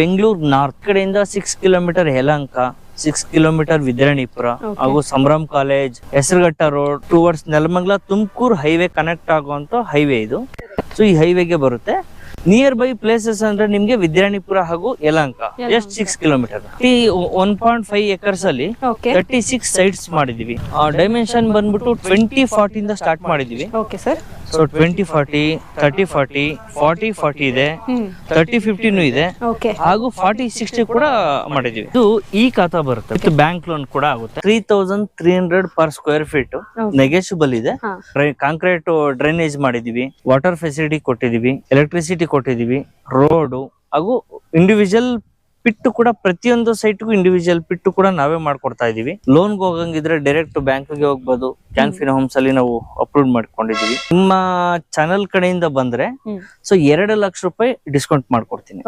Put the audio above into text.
Bengaluru north ಕಡೆಯಿಂದ 6 kilometre Yelahanka, 6 kilometre Vidyaranyapura ಹಾಗೂ Sambhram college, Hesaraghatta road towards Nelamangala Tumakuru highway connect ಆಗುವಂತ ಹೈವೇ ಇದು. ಸೊ ಈ ಹೈವೇಗೆ ಬರುತ್ತೆ. ನಿಯರ್ ಬೈ ಪ್ಲೇಸಸ್ ಅಂದ್ರೆ ನಿಮ್ಗೆ ವಿದ್ಯಾರಣ್ಯಪುರ ಹಾಗೂ ಯಲಹಂಕ ಜಸ್ಟ್ 6 ಕಿಲೋಮೀಟರ್. 1.5 ಎಕರ್ಸ್ ಅಲ್ಲಿ 36 ಸೈಟ್ಸ್ ಮಾಡಿದೀವಿ. ಡೈಮೆನ್ಷನ್ ಬಂದ್ಬಿಟ್ಟು 2040 ಇಂದ ಸ್ಟಾರ್ಟ್ ಮಾಡಿದೀವಿ. ಸೊ 2040, 3040, 4040 ಇದೆ, 3050 ಇದೆ ಹಾಗೂ 4060 ಕೂಡ ಮಾಡಿದೀವಿ. ಇದು ಈ ಖಾತಾ ಬರುತ್ತೆ. ಬ್ಯಾಂಕ್ ಲೋನ್ ಕೂಡ ಆಗುತ್ತೆ. 3300 ಪರ್ ಸ್ಕ್ವೇರ್ ಫೀಟ್ ನೆಗೆಷಿಬಲ್ ಇದೆ. ಕಾಂಕ್ರೀಟ್ ಡ್ರೈನೇಜ್ ಮಾಡಿದೀವಿ, ವಾಟರ್ ಫೆಸಿಲಿಟಿ ಕೊಟ್ಟಿದೀವಿ, ಎಲೆಕ್ಟ್ರಿಸಿಟಿ ಕೊಟ್ಟಿದೀವಿ, ರೋಡ್ ಹಾಗೂ ಇಂಡಿವಿಜುವಲ್ ಪಿಟ್ಟು ಕೂಡ ಪ್ರತಿಯೊಂದು ಸೈಟ್ಗೂ ಇಂಡಿವಿಜುವಲ್ ಪಿಟ್ಟು ಕೂಡ ನಾವೇ ಮಾಡ್ಕೊಡ್ತಾ ಇದೀವಿ. ಲೋನ್ ಹೋಗಂಗಿದ್ರೆ ಡೈರೆಕ್ಟ್ ಬ್ಯಾಂಕ್ ಗೆ ಹೋಗ್ಬೋದು. ಕ್ಯಾನ್ಫಿನ್ ಹೋಮ್ಸ್ ಅಲ್ಲಿ ನಾವು ಅಪ್ರೂವ್ ಮಾಡ್ಕೊಂಡಿದೀವಿ. ನಿಮ್ಮ ಚಾನೆಲ್ ಕಡೆಯಿಂದ ಬಂದ್ರೆ ಸೊ 2 ಲಕ್ಷ ರೂಪಾಯಿ ಡಿಸ್ಕೌಂಟ್ ಮಾಡ್ಕೊಡ್ತೀನಿ.